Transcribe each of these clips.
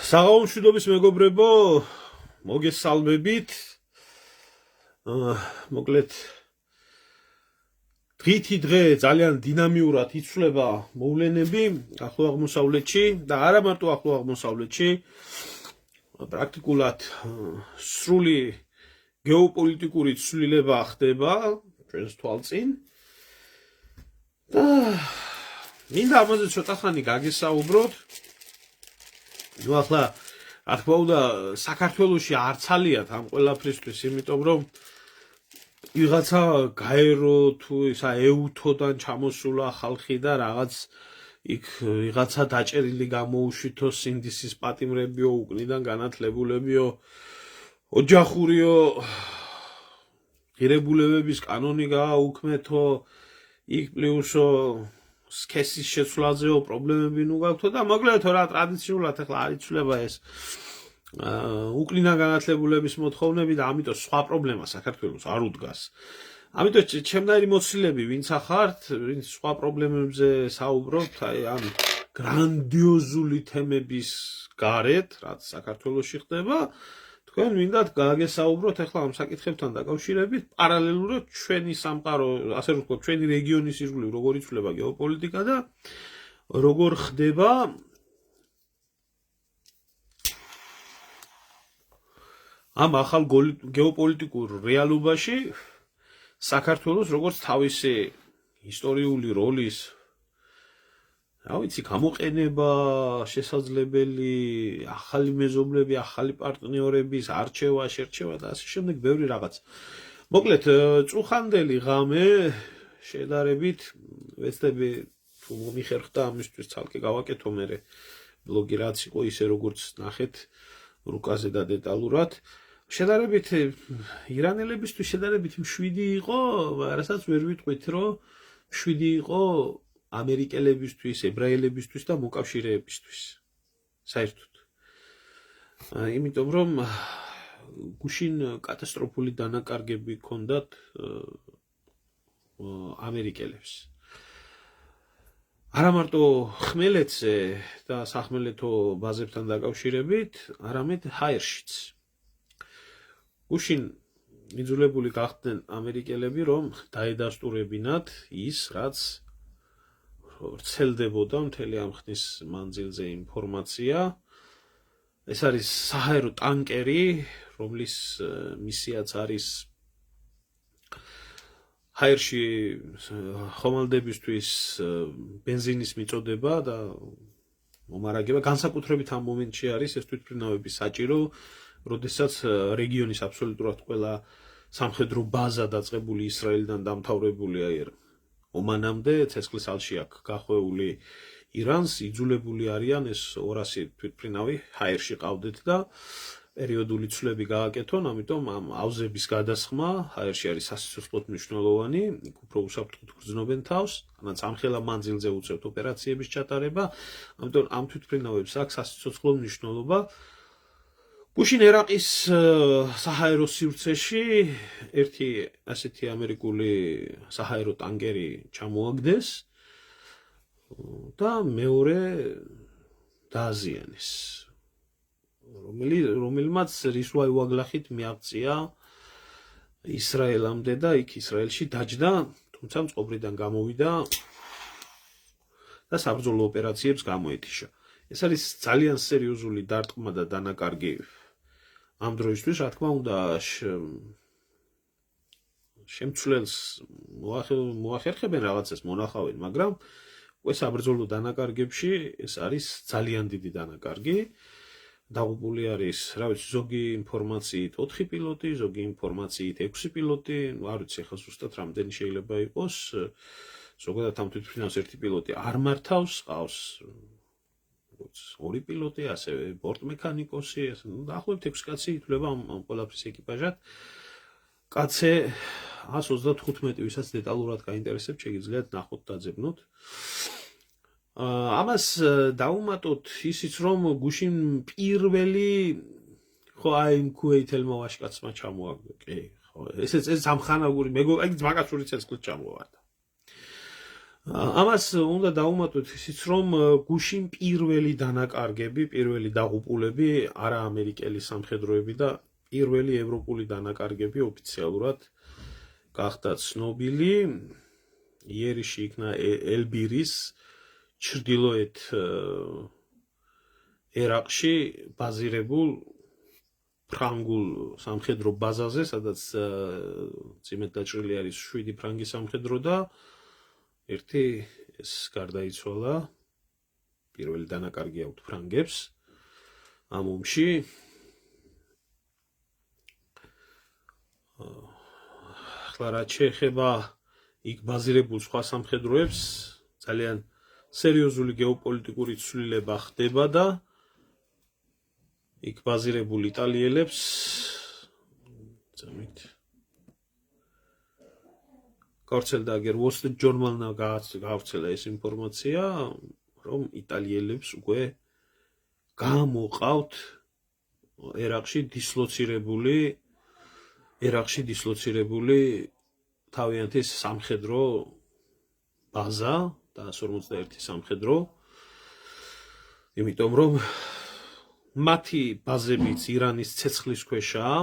საღამომშვიდობის მეგობრებო, მოგესალმებით. მოკლედ დღითი დღე ძალიან დინამიურად იცვლება მოვლენები ახლო აღმოსავლეთში და არა მარტო ახლო აღმოსავლეთში, პრაქტიკულად სრული გეოპოლიტიკური ცვლილება ხდება ჩვენს თვალწინ. და მინდა ამაზე ცოტა ხანი გაგესაუბროთ. ნუ ახლა რა თქმა უნდა საქართველოში არც ალიათ ამ ყველაფრისთვის, იმიტომ რომ ვიღაცა გაერო თუ ისა ეუთოდან ჩამოსულა ხალხი და რაღაც იქ ვიღაცა დაჭერილი გამოუშვითო სინდისის პატიმრებიო, უკნიდან განათლებულებიო, ოჯახურიო ღირებულებების კანონი გააუქმეთო, იქ პლუსო სქესის შეცვლაზეო პრობლემები ნუ გაქვთ და მოკლედ რა ტრადიციულად ახლა არ იცვლება ეს უკნიდან განათლებულების მოთხოვნები და ამიტომ სხვა პრობლემა საქართველოს არ უდგას. ამიტომ ჩემნაირი მოცილები ვინც ახართ, ვინც სხვა პრობლემებზე საუბრობთ, აი ამ გრანდიოზული თემების გარეთ, რაც საქართველოში ხდება, თქვენ მინდათ გაგესაუბროთ ახლა ამ საკითხებთან დაკავშირებით, პარალელურად ჩვენი სამყარო, ასე რომ ვთქვათ, ჩვენი რეგიონის ირგვლივ როგორ იცვლება გეოპოლიტიკა და როგორ ხდება ამ ახალ გეოპოლიტიკურ რეალობაში საქართველოს როგორც თავისი ისტორიული როლის გამოყენება, შესაძლებელი ახალი მეზობლები, ახალი პარტნიორების არჩევა, შერჩევა და ასე შემდეგ ბევრი რაღაც. მოკლედ, წუხანდელი ღამე შედარებით ვეცდები თუ მომიხერხდა ამისთვის ცალკე გავაკეთო მე ბლოგი რაც იყო ისე როგორც ნახეთ რუკაზე და დეტალურად. შედარებით ირანელებისთვის შედარებით მშვიდი იყო, რასაც ვერ ვიტყვით, რომ მშვიდი იყო ამერიკელებისთვის, ებრაელებისთვის და მოკავშირეებისთვის. საერთოდ. იმიტომ რომ გუშინ კატასტროფული დანაკარგები ჰქონდათ ამერიკელებს. არა მარტო ხმელეთზე და სახმელეთო ბაზებთან დაკავშირებით, არამედ ჰაერშიც. გუშინ იძულებული გახდნენ ამერიკელები, რომ დაედასტურებინათ ის, რაც ვრცელდებოდა მთელი ამ ხნის მანძილზე ინფორმაცია. ეს არის საჰაერო ტანკერი, რომლის მისიაც არის ჰაერში ხომალდებისთვის ბენზინის მიწოდება და მომარაგება. განსაკუთრებით ამ მომენტში არის ეს თვითმფრინავების საჭირო, როდესაც რეგიონის აბსოლუტურად ყველა სამხედრო ბაზა დაწყებული ისრაელიდან დამთავრებულია ომანამდე, ცეცხლის ალში აქვს გახვეული ირანს, იძულებული არიან ეს 200 თვითმფრინავი ჰაერში ყავდეთ და პერიოდული ცვლები გააკეთონ, ამიტომ ამ ავზების გადასხმა ჰაერში არის სასიცოცხლოდ მნიშვნელოვანი, უფრო უსაფრთხოდ გრძნობენ თავს, რადგან ამხელა მანძილზე უწევთ ოპერაციების ჩატარება, ამიტომ ამ თვითმფრინავებს აქვს სასიცოცხლო მნიშვნელობა. გუშინ ერაყის საჰაერო სივრცეში ერთი ასეთი ამერიკული საჰაერო ტანკერი ჩამოაგდეს და მეორე დააზიანეს. რომელმაც რისვა უაგლახით მიაღწია ისრაელამდე და იქ ისრაელში დაჯდა, თუმცა მწყობრიდან გამოვიდა და საბრძოლო ოპერაციებს გამოეთიშა. ეს არის ძალიან სერიოზული დარტყმა და დანაკარგი ამ დროისთვის, რა თქმა უნდა, შემცვლელს მოახერხებენ რაღაცას მონახავენ, მაგრამ უკვე საბრძოლო დანაკარგებში ეს არის ძალიან დიდი დანაკარგი. დაღუპული არის, რა ვიცი, ზოგი ინფორმაციით 4 პილოტი, ზოგი ინფორმაციით 6 პილოტი, არ ვიცი ახლა ზუსტად რამდენი შეიძლება იყოს. ზოგადად ამ თვითმფრინავს ერთი პილოტი არ მართავს, ყავს 2 პილოტი, ასევე ბორტმექანიკოსი, დაახლოებით 6 კაცი ითვლება ამ ყველაფრის ეკიპაჟად. კაცე 135, ვისაც დეტალურად გაინტერესებთ, შეგიძლიათ ნახოთ დაძებნოთ. ამას დაუმატოთ ისიც, რომ გუშინ პირველი ხო აი იმ ქუეითელმა ვაშკაცმა ჩამოაგდო, კი, ხო, ეს ამხანაგური მეგობარი, მაგას ურიცეს კლ ჩამოვარდა. ამას უნდა დავუმატოთ ისიც, რომ გუშინ პირველი დანაკარგები, პირველი დაღუპულები არა ამერიკელი სამხედროები და პირველი ევროპული დანაკარგები ოფიციალურად გახდა ცნობილი იერიში იქნა ელბირის ჩრდილოეთ ერაყში ბაზირებულ ფრანგულ სამხედრო ბაზაზე, სადაც წიმეთ დაჭრილი არის 7 ფრანგი სამხედრო და ერთი ეს გარდაიცვალა, პირველი დანაკარგი აქვთ ფრანგებს ამ ომში. ახლა რაც შეეხება იქ ბაზირებულ სხვა სამხედროებს, ძალიან სერიოზული გეოპოლიტიკური ცვლილება ხდება და იქ ბაზირებულ იტალიელებს გავრცელდა აგერ Wall Street Journal-მა გავრცელა ეს ინფორმაცია, რომ იტალიელებს უკვე გამოყავთ ერაყში დისლოცირებული თავიანთი სამხედრო ბაზა და 151 სამხედრო, იმიტომ რომ მათი ბაზებიც ირანის ცეცხლის ქვეშაა,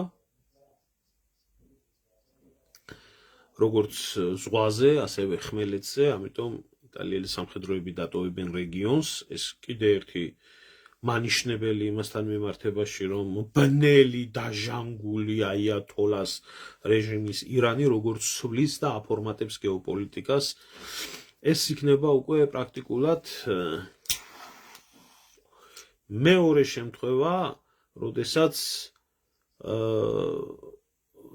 როგორც ზღვაზე, ასევე ხმელეთზე, ამიტომ იტალიელი სამხედროები დატოვებენ რეგიონს. ეს კიდე ერთი მანიშნებელი იმასთან მიმართებაში, რომ ბნელი დაჟანგული აიათოლას რეჟიმის ირანი როგორც ცვლის და აფორმატებს გეოპოლიტიკას. ეს იქნება უკვე პრაქტიკულად მეორე შემთხვევა, როდესაც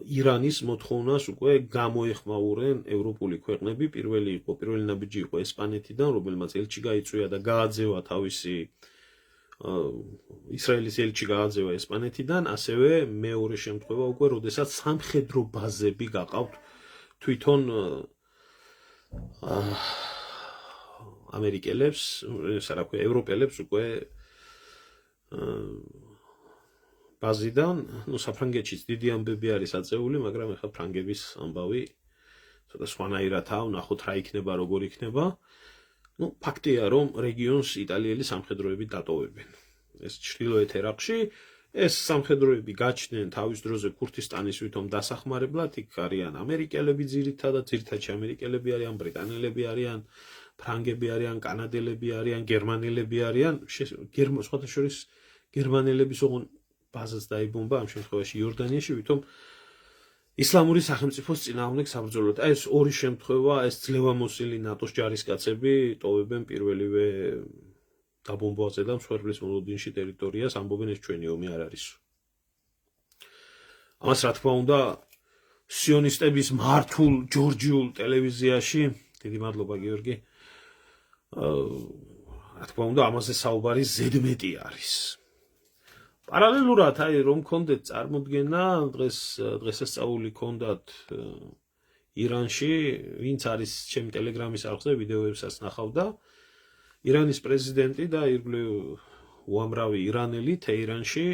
ირანის მოთხოვნას უკვე გამოეხმაურენ ევროპული ქვეყნები. პირველი ნაბიჯი იყო ესპანეთიდან, რომელმაც ელჩი გაიწვია და გააძევა თავისი ისრაელის ელჩი გააძევა ესპანეთიდან, ასევე მეორე შემთხვევა უკვე, როდესაც სამხედრო ბაზები გაყავთ თვითონ ამერიკელებს, ევროპელებს უკვე ბაზიდან, საფრანგეთშიც დიდი ამბები არის აწეული, მაგრამ ეხლა ფრანგების ამბავი ცოტა სხვანაირადაა, ვნახოთ რა იქნება, როგორ იქნება. ფაქტია, რომ რეგიონს იტალიელი სამხედროები დატოვებენ. ეს ჩრდილოეთ ერაყში, ეს სამხედროები გაჩნდნენ თავის დროზე ქურთისტანის ვითომ დასახმარებლად, იქ არიან ამერიკელები ძირითადად ამერიკელები არიან, ბრიტანელები არიან, ფრანგები არიან, კანადელები არიან, გერმანელები არიან, სხვათა შორის გერმანელების ოღონ ბაზას დაიბომბა ამ შემთხვევაში იორდანიაში, ვითომ ისლამური სახელმწიფოს წინააღმდეგ საბრძოლოდ. ეს ორი შემთხვევა, ეს ძლევამოსილი ნატოს ჯარისკაცები ტოვებენ პირველივე დაბომბვაზე და მსხვერპლის მოლოდინში ტერიტორიას, ამბობენ ეს ჩვენი ომი არ არის. ამას რა თქმა უნდა სიონისტების მართულ ჯორჯიულ ტელევიზიაში, დიდი მადლობა გიორგი, რა თქმა უნდა ამაზე საუბარი ზედმეტი არის. პარალელურად რომ გქონდეთ წარმოდგენა, დღესასწაული გქონდათ ირანში, ვინც არის ჩემი ტელეგრამის არხზე ვიდეოებსაც ნახავდა, ირანის პრეზიდენტი და ირგვლივ უამრავი ირანელი თეირანში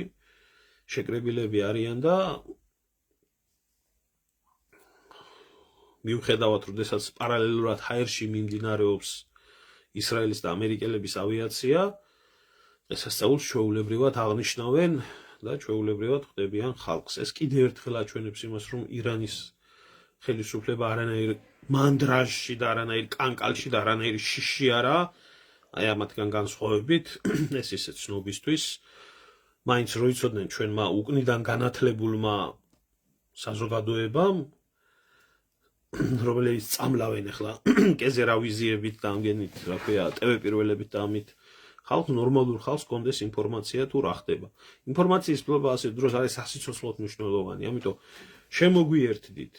შეკრებილები არიან და მიუხედავად, როდესაც პარალელურად ჰაერში მიმდინარეობს ისრაელის და ამერიკელების ავიაცია, დღესასწაულს ჩვეულებრივად აღნიშნავენ და ჩვეულებრივად ხვდებიან ხალხს. ეს კიდევ ერთხელ აჩვენებს იმას, რომ ირანის ხელისუფლება არანაირ მანდრაჟში და არანაირ კანკალში და არანაირ შიში არა, აი ამათგან განსხვავებით, ეს ისე ცნობისთვის, მაინც რო იცოდნენ ჩვენმა უკნიდან განათლებულმა საზოგადოებამ, რომელიც წამლავენ ახლა კეზერავიზიებით და ამგენით, რა ქვია, ტევ პირველებით და ამით ხალხ ნორმალურ ხალხს კონდეს ინფორმაცია თუ რა ხდება. ინფორმაციის ფლობა ასე დროს არის სასიცოცხლოდ მნიშვნელოვანი, ამიტომ შემოგვიერთდით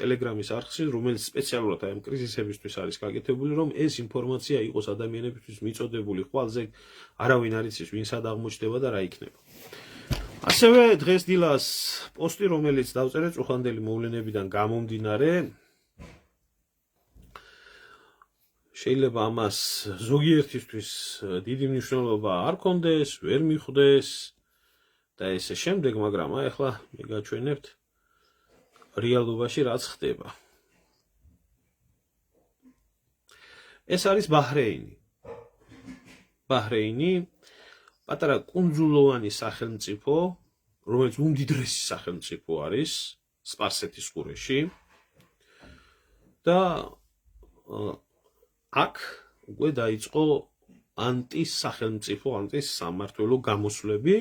ტელეგრამის არხში, რომელიც სპეციალურად აი ამ კრიზისებისთვის არის გაკეთებული, რომ ეს ინფორმაცია იყოს ადამიანებისთვის მიწოდებული, ხვალზე არავინ არ იცის, ვინ სად აღმოჩნდება და რა იქნება. ასევე დღეს დილას პოსტი, რომელიც დავწერე წუხანდელი მოვლენებიდან გამომდინარე, შეიძლება ამას ზოგიერთისთვის დიდი მნიშვნელობა არ კონდეს, ვერ მიხვდეს და ესე შემდეგ, მაგრამ აი ახლა მე გაჩვენებთ რეალობაში რაც ხდება. ეს არის ბაჰრეინი, პატარა კუნძულოვანი სახელმწიფო, რომელიც უმდიდრესი სახელმწიფო არის სპარსეთის ყურეში და აქ უკვე დაიწყო ანტისახელმწიფო, ანტისამმართველო გამოსვლები.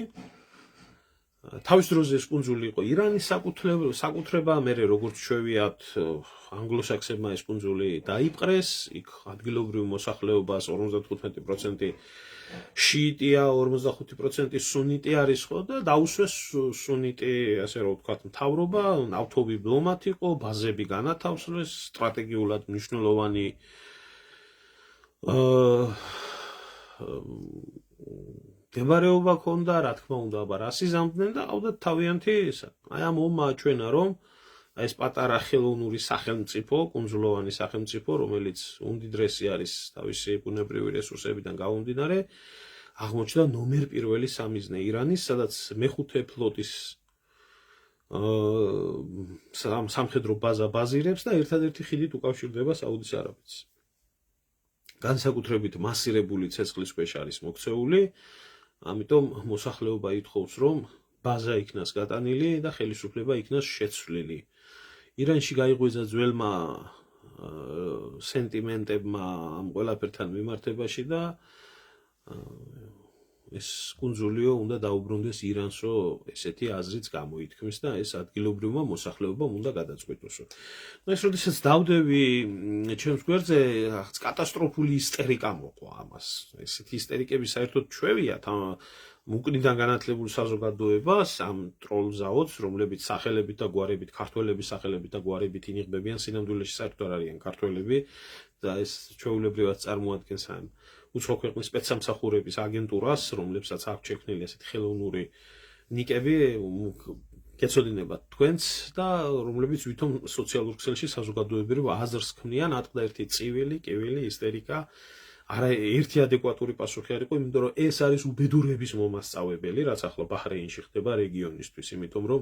თავის დროზე ეს კუნძული იყო ირანის საკუთრება, მერე როგორც შევიათ ანგლოსაქსებმა ეს კუნძული დაიპყრეს, იქ ადგილობრივ მოსახლეობას 55% შიიტია, 45% სუნიტი არის ხო და დაუსვეს სუნიტი, ასე რომ ვთქვათ, მთავრობა, ავტობიბლომად იყო, ბაზები განათავსეს, სტრატეგიულად მნიშვნელოვანი მდებარეობა ქონდა, რა თქმა უნდა, აბა რას იზამთრდნენ და ყავდათ თავიანთი ისა. აი ამ ომმა აჩვენა, რომ ეს პატარა ხელოვნური სახელმწიფო, კუნძულოვანი სახელმწიფო, რომელიც უმდიდრესი არის თავისი ბუნებრივი რესურსებიდან გამომდინარე, აღმოჩნდა ნომერ პირველი სამიზნე ირანის, სადაც მეხუთე ფლოტის სამხედრო ბაზა ბაზირებს და ერთადერთი ხიდით უკავშირდება საუდის არაბეთს. განსაკუთრებით მასირებული ცეცხლის ქვეშ არის მოქცეული, ამიტომ მოსახლეობა ითხოვს, რომ ბაზა იქნას გატანილი და ხელისუფლება იქნას შეცვლილი. ირანში გაიღვიძა ძველმა სენტიმენტებმა ამ ყველაფერთან მიმართებაში და ეს კუნძულიო უნდა დაუბრუნდეს ირანსო, ესეთი აზრიც გამოითქმის და ეს ადგილობრივმა მოსახლეობამ უნდა გადაწყვიტოსო. ეს როდესაც დავდები ჩემს გვერდზე, კატასტროფული ისტერიკა მოყვა ამას. ესეთი ისტერიკები საერთოდ ჩვევიათ უკნიდან განათლებულ საზოგადოებას, ამ ტროლ ზაოდს, რომლებიც სახელებით და გვარებით, ქართველების სახელებით და გვარებით ინიღბებიან, სინამდვილეში საერთოდ არ არიან ქართველები და ეს ჩვეულებრივად წარმოადგენს ამ უცხო ქვეყნის სპეცსამსახურების აგენტურას, რომლებსაც აქვს შექმნილი ასეთი ხელოვნური ნიკები, გეცოდინებათ თქვენც და რომლებიც ვითომ სოციალურ ქსელში საზოგადოებრივ აზრს ქმნიან, ატყდა ერთი წივილი, კივილი, ისტერიკა. არა ერთი ადეკვატური პასუხი არ იყო, იმიტომ რომ ეს არის უბედურების მომასწავებელი, რაც ახლა ბაჰრეინში ხდება რეგიონისთვის, იმიტომ რომ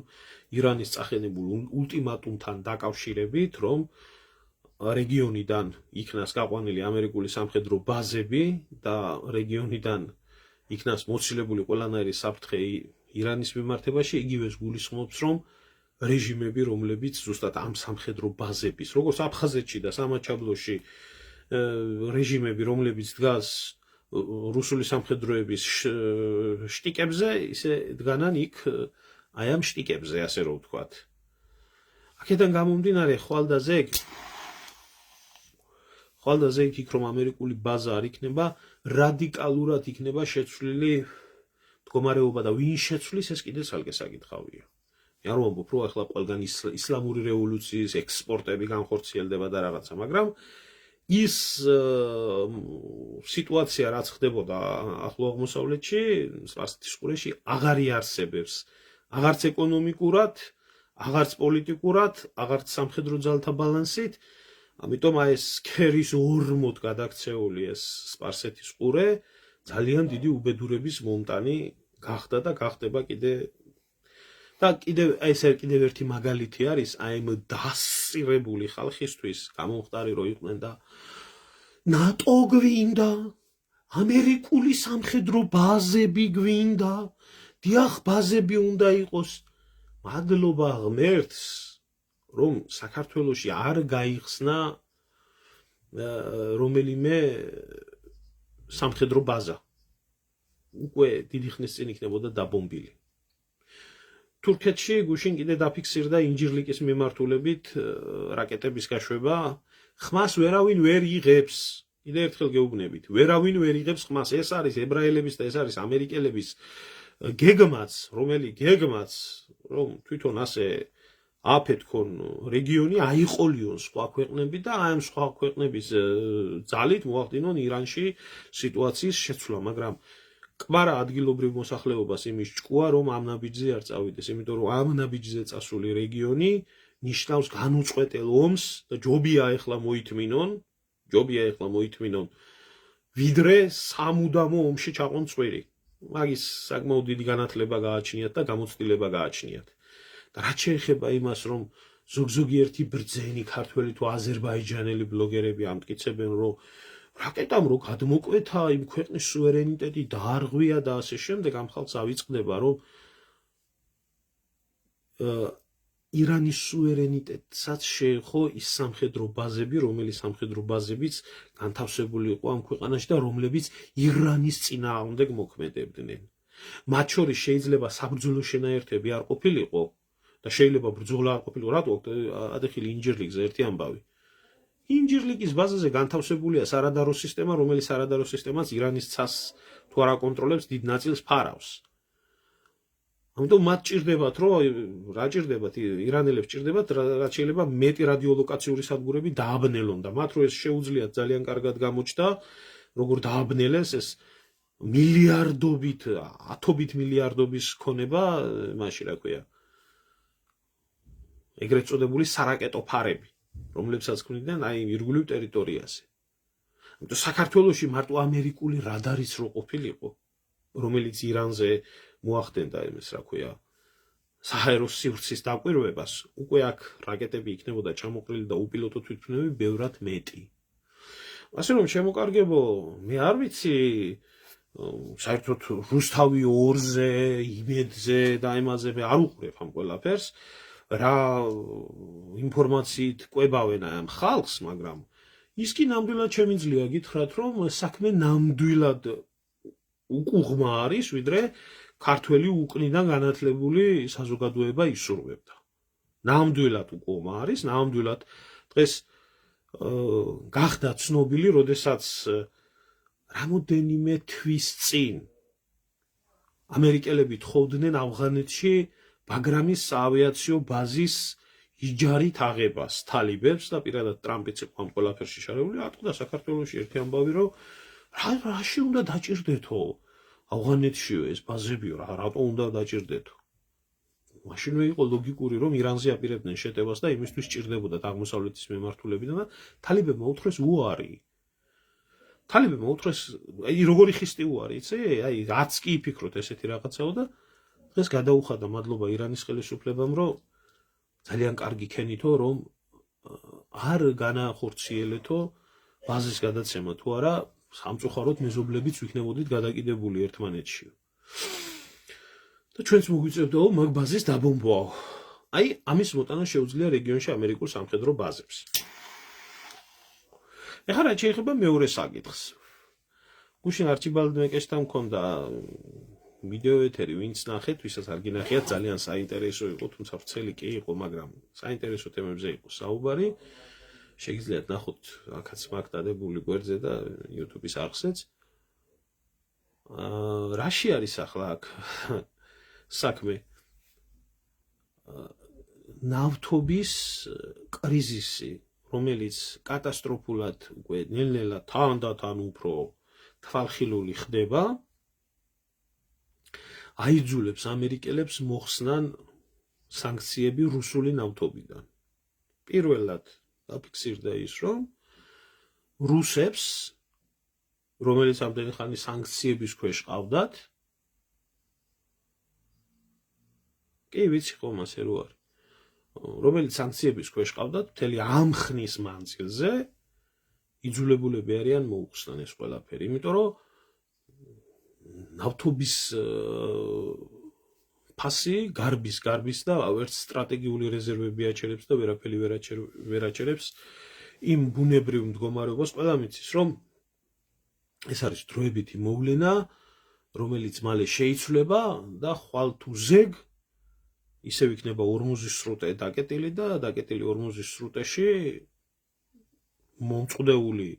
ირანის წახენებულ ულტიმატუმთან დაკავშირებით, რომ რეგიონიდან იქნას გაყვანილი ამერიკული სამხედრო ბაზები და რეგიონიდან იქნას მოცილებული ყველანაირი საფრთხე ირანის მიმართებაში, იგივეს გულისხმობს, რომ რეჟიმები, რომლებიც ზუსტად ამ სამხედრო ბაზების, როგორც აფხაზეთში და სამაჩაბლოში რეჟიმები, რომლებიც დგას რუსული სამხედროების შტიკებზე, ისე დგანან იქ აი ამ შტიკებზე, ასე რომ ვთქვათ. აქედან გამომდინარე, ხვალდაზე იქ რომ ამერიკული ბაზა არ იქნება, რადიკალურად იქნება შეცვლილი მდგომარეობა და ვინ შეცვლის, ეს კიდე ცალკე საკითხავია. მე არ ვამბობ, რომ ახლა ყველგან ისლამური რევოლუციის ექსპორტები განხორციელდება და რაღაცა, მაგრამ ის სიტუაცია, რაც ხდებოდა ახლო აღმოსავლეთში, სპარსეთის ყურეში, აღარ იარსებებს, აღარც ეკონომიკურად, აღარც პოლიტიკურად, აღარც სამხედრო ძალთა ბალანსით. ამიტომ აი ეს ქერის ორმოდ გადაქცეული ეს სპარსეთის ყურე ძალიან დიდი უბედურების მომტანი გახდა და გახდება კიდე. და ეს კიდევ ერთი მაგალითი არის აი ამ დასწირებული ხალხისთვის, გამომხდარი რომ იყვნენ და ნატო გვინდა, ამერიკული სამხედრო ბაზები გვინდა, დიახ, ბაზები უნდა იყოს. მადლობა ღმერთს, რომ საქართველოში არ გაიხსნა რომელიმე სამხედრო ბაზა. უკვე დიდი ხნის წინ იქნებოდა დაბომბილი. თურქეთში გუშინ კიდე დაფიქსირდა ინჯირლიკის მიმართულებით რაკეტების გაშვება, ხმას ვერავინ ვერ იღებს. კიდე ერთხელ გეუბნებით, ვერავინ ვერ იღებს ხმას. ეს არის ებრაელების და ეს არის ამერიკელების გეგმაც, რომ თვითონ ასე აფეთქონ რეგიონი, აიყოლიონ სხვა ქვეყნები და ამ სხვა ქვეყნების ძალით მოახდინონ ირანში სიტუაციის შეცვლა, მაგრამ კვარა ადგილობრივ მოსახლეობას იმის ჭკუა, რომ ამ ნაბიჯზე არ წავიდეს, იმიტომ რომ ამ ნაბიჯზე წასული რეგიონი ნიშნავს განუწყვეტელ ომს და ჯობია ეხლა მოითმინონ, ვიდრე სამუდამო ომში ჩაყონ წვერი. მაგის საკმაოდ დიდი განათლება გააჩნიათ და გამოცდილება გააჩნიათ. და რაც შეეხება იმას, რომ ზოგიერთი ბრძენი ქართველი თუ აზერბაიჯანელი ბლოგერები ამტკიცებენ, რომ რაკეტამ რო გადმოკვეთა იმ ქვეყნის სუვერენიტეტი დაარღვია და ასე შემდეგ ამ ხალხს ავიწყდება რომ ირანის სუვერენიტეტსაც შეეხო ის სამხედრო ბაზები, რომელიც სამხედრო ბაზებიც განთავსებული იყო ამ ქვეყანაში და რომლებიც ირანის წინააღმდეგ მოქმედებდნენ. მათ შორის შეიძლება საბრძოლო შენაერთები არ ყოფილიყო და შეიძლება ბრძოლა არ ყოფილიყო. რატო ადეხილი ინჯერლიკზე ერთი ამბავი. ინჯერლიკის ბაზაზე განთავსებულია სარადარო სისტემა, რომელიც სარადარო სისტემაც ირანის ცას თუ არ აკონტროლებს, დიდ ნაწილს ფარავს. ამიტომ მათ ჭირდებათ, რომ რა ჭირდებათ, ირანელებს ჭირდებათ, რაც შეიძლება მეტი რადიოლოკაციური სადგურები დააბნელონ და მათ რო ეს შეუძლიათ ძალიან კარგად გამოჩნდა, როგორ დააბნელეს ეს მილიარდობით, ათობით მილიარდობის ქონება, მაშინ რა ქვია, ეგრეთ წოდებული სარაკეტო ფარები, რომლებსაც ქმნიდნენ აი ირგვლივ ტერიტორიაზე. ამიტომ საქართველოში მარტო ამერიკული რადარიც რო ყოფილიყო, რომელიც ირანზე მოახდენდა იმის, რა ქვია, საჰაერო სივრცის დაკვირვებას, უკვე აქ რაკეტები იქნებოდა ჩამოყრილი და უპილოტო თვითმფრინავები ბევრად მეტი. ასე რომ შემოკარგებო, მე არ ვიცი საერთოდ რუსთავი 2-ზე, იმედზე და იმაზე მე არ უყურებ ამ ყველაფერს, რა ინფორმაციით კვებავენ ამ ხალხს, მაგრამ ის კი ნამდვილად შემიძლია გითხრათ, რომ საქმე ნამდვილად უკუღმა არის, ვიდრე ქართველი უკნიდან განათლებული საზოგადოება ისურვებდა. ნამდვილად უკუღმა არის, ნამდვილად დღეს გახდა ცნობილი, როდესაც რამოდენიმე თვის წინ ამერიკელები თხოვდნენ ავღანეთში ბაგრამის საავიაციო ბაზის იჯარით აღებას თალიბებს და პირადად ტრამპიც იყო ამ ყველაფერში შარეული. ატყდა საქართველოში ერთი ამბავი, რომ რაში უნდა დაჭირდეთო ავღანეთშიო ეს ბაზებიო, რატო უნდა დაჭირდეთო. მაშინვე იყო ლოგიკური, რომ ირანზე აპირებდნენ შეტევას და იმისთვის ჭირდებოდათ აღმოსავლეთის მემართულებიდან და თალიბებმა უთხრეს უარი. თალიბებმა უთხრეს, აი როგორი ხისტი უარი, იცი? აი რაც კი იფიქროთ ესეთი რაღაცაო და დღეს გადაუხადა მადლობა ირანის ხელისუფლებამ, რომ ძალიან კარგი ქენითო, რომ არ განახორციელეთო ბაზის გადაცემა თუ არა, სამწუხაროდ მეზობლებიც ვიქნებოდით გადაკიდებული ერთმანეთში. და ჩვენც მოგვიწევდაო მაგ ბაზის დაბომბვაო. აი ამის მოტანა შეუძლია რეგიონში ამერიკულ სამხედრო ბაზებს. ეხლა რა შეიძლება მეორე საკითხს. გუშინ არჩიბალდ მეკეშთან მქონდა ვიდეო ეთერი, ვინც ნახეთ, ვისაც არ გინახიათ, ძალიან საინტერესო იყო, თუმცა ვრცელი კი იყო, მაგრამ საინტერესო თემებზე იყო საუბარი. შეგიძლიათ ნახოთ აქაც მაგ დადებული გვერდზე და YouTube-ის არხზეც. რაში არის ახლა აქ საქმე? ნავთობის კრიზისი, რომელიც კატასტროფულად უკვე ნელ-ნელა თან უფრო თვალხილული ხდება, აიძულებს ამერიკელებს მოხსნან სანქციები რუსული ნავთობიდან. პირველად დაფიქსირდა ის, რომ რუსებს, რომელიც ამდენი ხანი სანქციების ქვეშ ყავდათ, კი ვიცი ხომ ასე რო არის, რომელიც სანქციების ქვეშ ყავდათ, მთელი ამ ხნის მანძილზე იძულებულები არიან მოუხსნან ეს ყველაფერი, იმიტომ რომ ნავთობის ფასი გარბის და ვერც სტრატეგიული რეზერვები აჩერებს და ვერაფერი ვერ აჩერებს იმ ბუნებრივ მდგომარეობას. ყველა მიცის, რომ ეს არის დროებითი მოვლენა, რომელიც მალე შეიცვლება და ხვალ თუ ზეგ ისევ იქნება ორმუზის სრუტე დაკეტილი და დაკეტილი ორმუზის სრუტეში მომწყდეული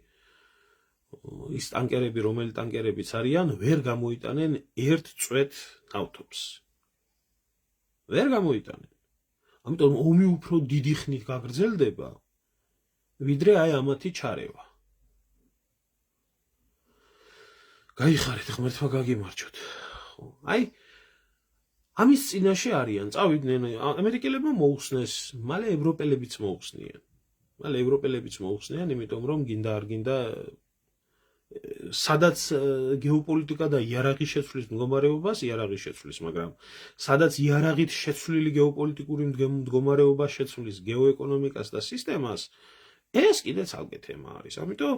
ის ტანკერები, რომელი ტანკერებიც არიან, ვერ გამოიტანენ ერთ წვეთ ნავთობს. ვერ გამოიტანენ. ამიტომ ომი უფრო დიდი ხნით გაგრძელდება, ვიდრე აი ამათი ჩარევა. გაიხარეთ, ღმერთმა გაგიმარჯოთ. აი ამის წინაშე არიან, წავიდნენ ამერიკელებმა მოუხსნეს, მალე ევროპელებიც მოუხსნიან, იმიტომ რომ გინდა არ გინდა სადაც გეოპოლიტიკა და იარაღი შეცვლის მდგომარეობას, იარაღი შეცვლის, მაგრამ სადაც იარაღით შეცვლილი გეოპოლიტიკური მდგომარეობა შეცვლის გეოეკონომიკას და სისტემას, ეს კიდე ცალკე თემა არის. ამიტომ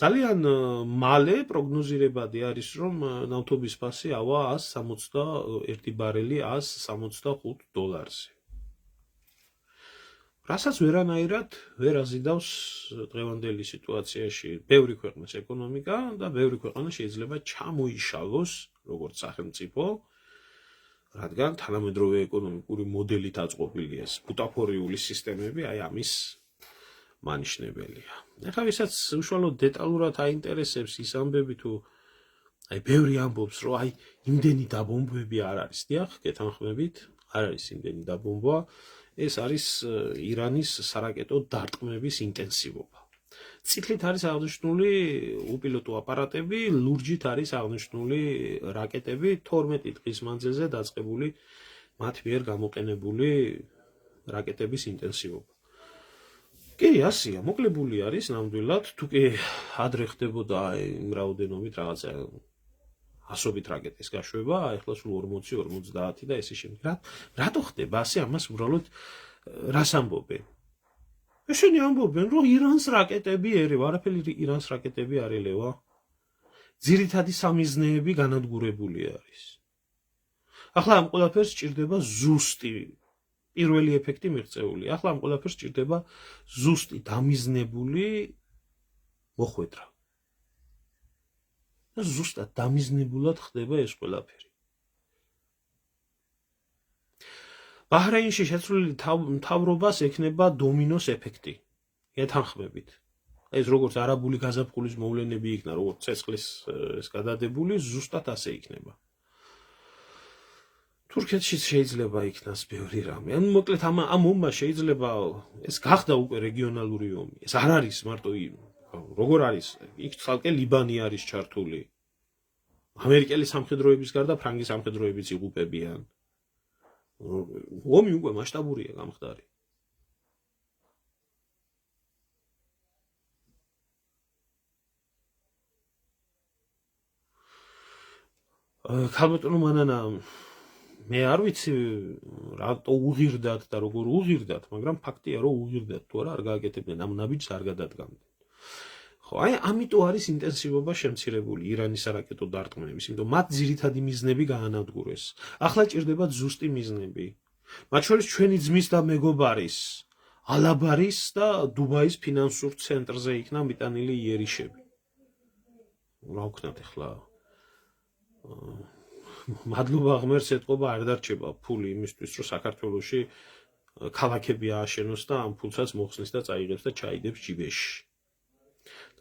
ძალიან მალე პროგნოზირებადი არის, რომ ნავთობის ფასი ავა 161 ბარელი $165-ზე. რასაც ვერანაირად ვერ აზიდავს დღევანდელი სიტუაციაში ბევრი ქვეყნის ეკონომიკა და ბევრი ქვეყანა შეიძლება ჩამოიშალოს როგორც სახელმწიფო, რადგან თანამედროვე ეკონომიკური მოდელით აწყობილი ეს ბუტაფორიული სისტემები აი ამის მანიშნებელია. ეხლა ვისაც უშუალოდ დეტალურად აინტერესებს ის ამბები თუ აი ბევრი ამბობს რომ აი იმდენი დაბომბვები არ არის, დიახ, გეთანხმებით, არ არის იმდენი დაბომბვა, ეს არის ირანის სარაკეტო დარტყმების ინტენსივობა. წითლით არის აღნიშნული უპილოტო აპარატები, ლურჯით არის აღნიშნული რაკეტები 12 დღის მანძილზე დაწყებული მათ მიერ გამოყენებული რაკეტების ინტენსივობა. კი, ასია, მოკლებული არის ნამდვილად, თუ კი ადრე ხდებოდა იმ რაოდენობით რაღაცა ასობით რაკეტის გაშვება, ეხლა სულ 40-50 და ესე შემდეგ. რატო ხდება ასე? ამას უბრალოდ რას ამბობენ? ესენი ამბობენ, რომ ირანს რაკეტები ერევა, არაფერი ირანს რაკეტები არ ელევა. ძირითადი სამიზნეები განადგურებული არის. ახლა ამ ყველაფერს სჭირდება ზუსტი პირველი ეფექტი მიღწეული. ახლა ამ ყველაფერს სჭირდება ზუსტი დამიზნებული მოხვედრა. და ზუსტად დამიზნებულად ხდება ეს ყველაფერი. ბაჰრეინში შეცვლილი მთავრობას ექნება დომინოს ეფექტი. ეთანხმებით. ეს როგორც არაბული გაზაფხულის მოვლენები იქნა, როგორც ცეცხლის ეს გადადებული, ზუსტად ასე იქნება. თურქეთშიც შეიძლება იქნას ბევრი რამე. ანუ მოკლედ ამ ომმა შეიძლება ეს გახდა უკვე რეგიონალური ომი. ეს არ არის მარტო როგორ არის? იქ ცალკე ლიბანი არის ჩართული. ამერიკელი სამხედროების გარდა ფრანგი სამხედროებიც იღუპებიან. ომი უკვე მასშტაბურია გამხდარი. ქალბატონო მანანა, მე არ ვიცი რატო უღირდათ და როგორ უღირდათ, მაგრამ ფაქტია რომ უღირდათ თუ არა არ გააკეთებდნენ, ამ ნაბიჯს არ გადადგამდნენ. ხო, აი ამიტომ არის ინტენსივობა შემცირებული ირანის სარაკეტო დარტყმების, იმიტომ მათ ძირითადი მიზნები გაანადგურეს. ახლა ჭირდებათ ზუსტი მიზნები. მათ შორის ჩვენი ძმის და მეგობარის ალაბარის და დუბაის ფინანსურ ცენტრზე იქნა მიტანილი იერიშები. რა ვქნათ ახლა? მადლობა ღმერთს ეთყობა არ დარჩება ფული იმისთვის, რომ საქართველოში ქალაქები ააშენოს და ამ ფულსაც მოხსნის და წაიღებს და ჩაიდებს ჯიბეში.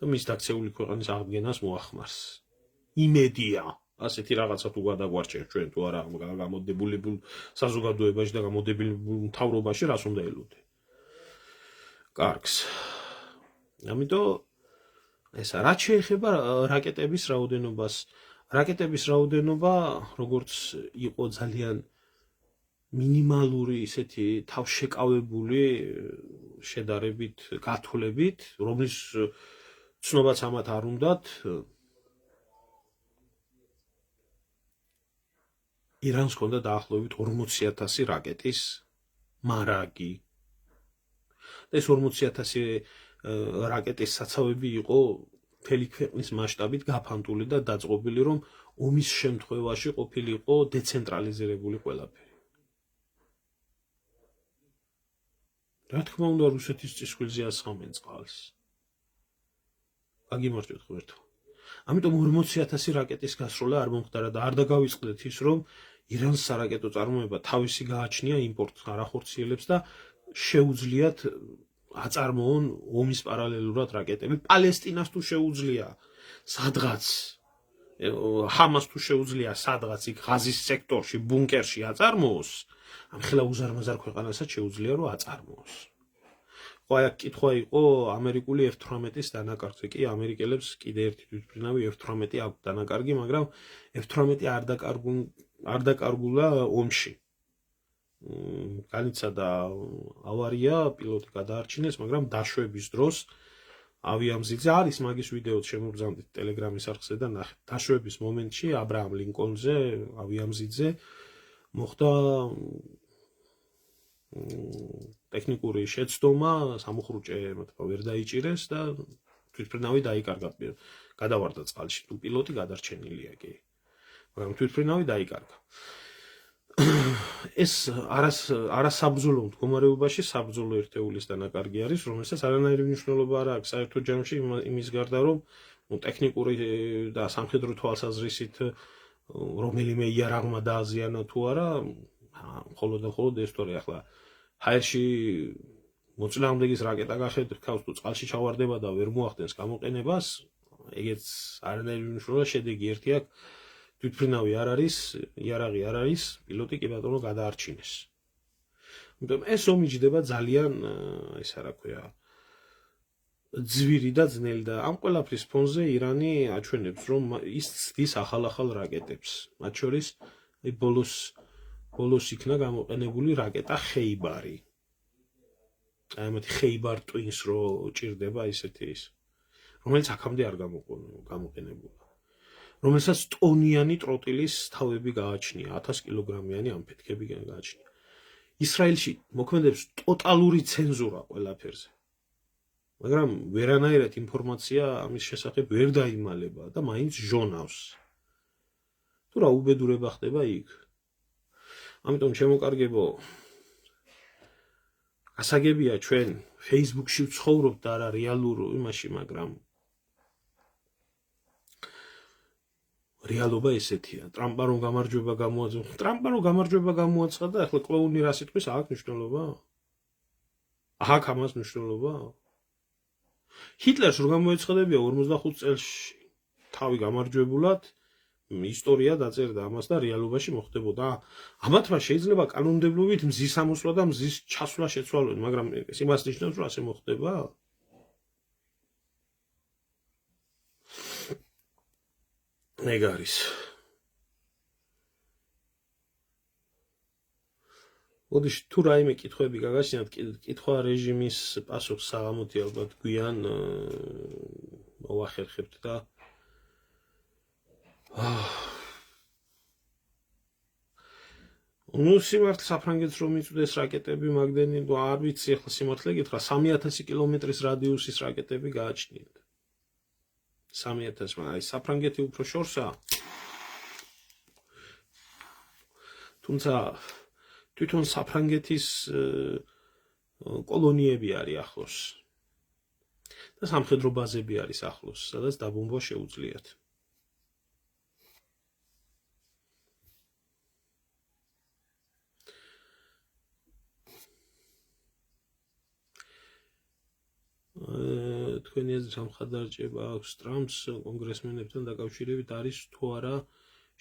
და მის დაქცეული ქვეყნის აღდგენას მოახმარს. იმედია, ასეთი რაღაცა თუ გადაგვარჩენს ჩვენ თუ არა გამოდებულებულ საზოგადოებაში და გამოდებულებულ მთავრობაში, რას უნდა ელოდე. კარგს. ამიტომ ესა რაც შეეხება რაკეტების რაოდენობას, რაკეტების რაოდენობა, როგორც იყო ძალიან მინიმალური ისეთი თავშეკავებული შედარებით გათვლებით, რომლის ცნობაც ამათ არ უნდათ, ირანს ჰქონდა დაახლოებით 40,000 რაკეტის მარაგი. ეს 40,000 რაკეტის საცავები იყო მთელი ქვეყნის მასშტაბით გაფანტული და დაწყობილი, რომ ომის შემთხვევაში ყოფილიყო დეცენტრალიზირებული ყველაფერი. რა თქმა უნდა, რუსეთის წისქვილზე ასხამენ წყალს. გაგიმართოთ ღმერთო. ამიტომ 40,000 რაკეტის გასროლა არ მომხდარა და არ დაგავიწყდეთ ის, რომ ირანს სარაკეტო წარმოება თავისი გააჩნია იმპორტს არ ახორციელებს და შეუძლიათ აწარმოონ ომის პარალელურად რაკეტები. პალესტინას თუ შეუძლია სადღაც ჰამას თუ შეუძლია სადღაც იქ ღაზის სექტორში, ბუნკერში აწარმოოს, ამ ხელა უზარმაზარ ქვეყანასაც შეუძლია რომ აწარმოოს. ხო, აი კითხვა იყო ამერიკული F-18-ის დანაკარგზე. კი, ამერიკელებს კიდე ერთი თვითმფრინავი F-18 აქვს დანაკარგი, მაგრამ F-18 არ დაკარგულა ომში. განიცადა ავარია, პილოტი გადაარჩინეს, მაგრამ დაშვების დროს ავიამზიდზე არის მაგის ვიდეოც შემოგზავნით ტელეგრამის არხზე და ნახეთ. დაშვების მომენტში აბრაამ ლინკოლნზე, ავიამზიდზე მოხდა ტექნიკური შეცდომა, სამუხრუჭე ვერ დაიჭირეს და თვითმფრინავი დაიკარგა. გადავარდა წყალში, თუ პილოტი გადარჩენილია კი. მაგრამ თვითმფრინავი დაიკარგა. ეს არასაბრძოლო მდგომარეობაში საბრძოლო ერთეულის დანაკარგი არის, რომელსაც არანაირი მნიშვნელობა არ აქვს საერთო ჯამში იმის გარდა, რომ ტექნიკური და სამხედრო თვალსაზრისით რომელიმე იარაღმა დააზიანა თუ არა, მხოლოდ და მხოლოდ ეს თორე ახლა ჰაერში მოწინააღმდეგის რაკეტა გახედავს თუ წყალში ჩავარდება და ვერ მოახდენს გამოყენებას, ეგეც არანაირი მნიშვნელობა შედეგი ერთი აქვს. თვითმფრინავი არ არის, იარაღი არ არის, პილოტი კი ბატონო გადაარჩინეს. ამიტომ ეს ომი ჯდება ძალიან, ისა რა ქვია, ძვირი და ძნელი და ამ ყველაფრის ფონზე ირანი აჩვენებს, რომ ის ცდის ახალ რაკეტებს. მათ შორის ბოლოს იქნა გამოყენებული რაკეტა ხეიბარი. აი ამათი ხეიბარ ტვინს რო ჭირდება ისეთი ის, რომელიც აქამდე არ გამოყენებულა. რომელსაც ტონიანი ტროტილის თავები გააჩნია, 1000 კილოგრამიანი ამფეთქები გააჩნია. ისრაელში მოქმედებს ტოტალური ცენზურა ყველაფერზე. მაგრამ ვერანაირად ინფორმაცია ამის შესახებ ვერ დაიმალება და მაინც ჟონავს. თუ რა უბედურება ხდება იქ. ამიტომ შემოკარგებო, გასაგებია ჩვენ Facebook-ში ვცხოვრობთ და არა რეალურ იმაში, მაგრამ რეალობა ესეთია. ტრამპმა რომ გამარჯვება გამოაცხადა, ახლა კლოუნი რა სიტყვის აქვს მნიშვნელობა? აქვს ამას მნიშვნელობა? ჰიტლერს რო გამოეცხადებია 45 წელში თავი გამარჯვებულად, ისტორია დაწერდა ამას და რეალობაში მოხდებოდა. ამათმა შეიძლება კანონმდებლობით მზის ამოსვლა და მზის ჩასვლა შეცვალონ, მაგრამ ეს იმას ნიშნავს, რომ ასე მოხდება? ეგ არის. ოდიშ თუ რაიმე კითხვები გაგაჩნიათ, კითხვა რეჟიმის პასუხს საღამოთი ალბათ გვიან მოვახერხებთ და სიმართლე საფრანგეთს რომ იწვდეს რაკეტები მაგდენი, არ ვიცი ახლა სიმართლე გითხრა, 3000 კილომეტრის რადიუსის რაკეტები გააჩნიათ. 3000, აი საფრანგეთი უფრო შორსა. თუმცა თვითონ საფრანგეთის კოლონიები არის ახლოს და სამხედრო ბაზები არის ახლოს, სადაც დაბომბვა შეუძლიათ. თქვენი აზრით სამხადარჭება აქვს ტრამპს კონგრესმენებთან დაკავშირებით არის თუ არა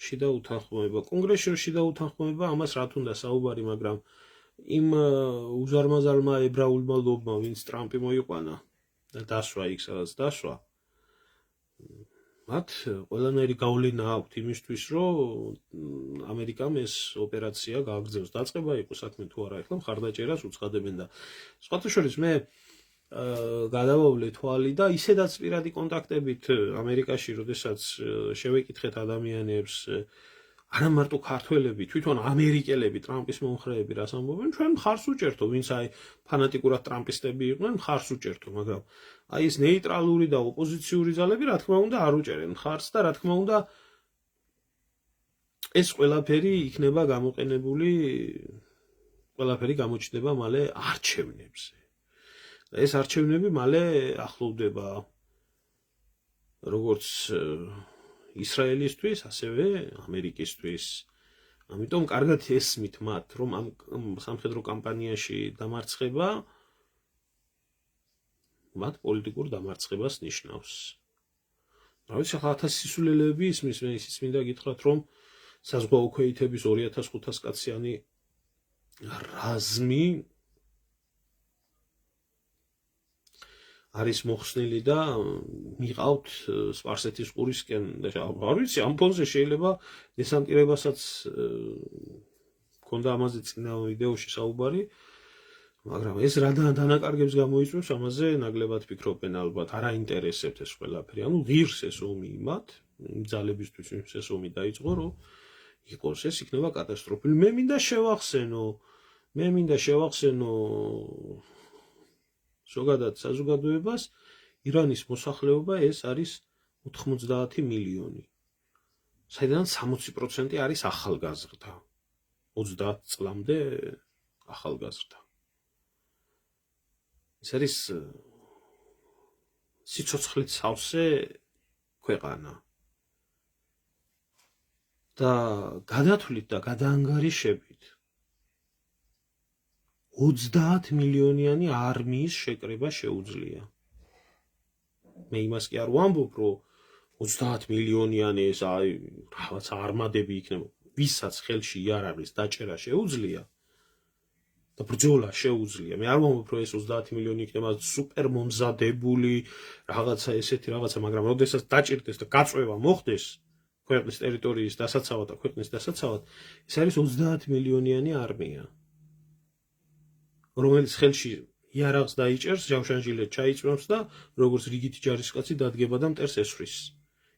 შიდა უთანხმოება. კონგრესში რო შიდა უთანხმოება, ამას რა თქმა უნდა საუბარი, მაგრამ იმ უზარმაზარმა ებრაულმა ლობმა, ვინც ტრამპი მოიყვანა და დასვა იქ, სადაც დასვა, მათ ყველანაირი გავლენა აქვთ იმისთვის, რომ ამერიკამ ეს ოპერაცია გააგრძელოს. დაწყება იყო საქმე თუ არა, ეხლა მხარდაჭერას უცხადებენ და სხვათა შორის მე გადავავლე თვალი და ისედაც პირადი კონტაქტებით ამერიკაში, როდესაც შევეკითხეთ ადამიანებს, არა მარტო ქართველები, თვითონ ამერიკელები, ტრამპის მომხრეები რას ამბობენ, ჩვენ მხარს უჭერთო, ვინც აი ფანატიკურად ტრამპისტები იყვნენ, მხარს უჭერთო, მაგრამ აი ეს ნეიტრალური და ოპოზიციური ძალები, რა თქმა უნდა, არ უჭერენ მხარს და რა თქმა უნდა, ეს ყველაფერი იქნება გამოყენებული, ყველაფერი გამოჩნდება მალე არჩევნებზე. ეს არჩევნები მალე ახლოვდება როგორც ისრაელისთვის, ასევე ამერიკისთვის. ამიტომ კარგად ესმით მათ, რომ ამ სამხედრო კამპანიაში დამარცხება მათ პოლიტიკურ დამარცხებას ნიშნავს. რა ვიცი, ახლა 1000 სისულელეები ისმის, მე ისიც მინდა გითხრათ, რომ საზღვაო ქვეითების 2500 კაციანი რაზმი არის მოხსნილი და მიყავთ სპარსეთის ყურისკენ და არ ვიცი, ამ ფონზე შეიძლება დესანტირებასაც ქონდა ამაზე წინა ვიდეოში საუბარი, მაგრამ ეს რა დანაკარგებს გამოიწვევს, ამაზე ნაკლებად ფიქრობენ ალბათ, არ აინტერესებთ ეს ყველაფერი. ანუ ღირს ეს ომი იმათ, ძალებისთვის ეს ომი დაიწყო, რომ იყოს ეს იქნება კატასტროფული. მე მინდა შევახსენო მე მინდა შევახსენო ზოგადად საზოგადოებას, ირანის მოსახლეობა ეს არის 90 მილიონი. საიდანაც 60% არის ახალგაზრდა. 30 წლამდე ახალგაზრდა. ეს არის სიცოცხლით სავსე ქვეყანა. და გადათვლით და გადაანგარიშებით 30 მილიონიანი არმიის შეკრება შეუძლია. მე იმას კი არ ვამბობ, რომ 30 მილიონიანი ეს რაღაც არმადები იქნება, ვისაც ხელში არ არის დაჭერა შეუძლია და ბრძოლა შეუძლია. მე არ ვამბობ, რომ ეს 30 მილიონი იქნება სუპერ მომზადებული რაღაცა ესეთი რაღაცა, მაგრამ როდესაც დაჭირდეს და გაწვევა მოხდეს ქვეყნის ტერიტორიის დასაცავად და ქვეყნის დასაცავად, ეს არის 30 მილიონიანი არმია. რომელიც ხელში იარაღს დაიჭერს, ჯავშანჟილეთ ჩაიწვევს და როგორც რიგითი ჯარისკაცი დადგება და მტერს ესვრის.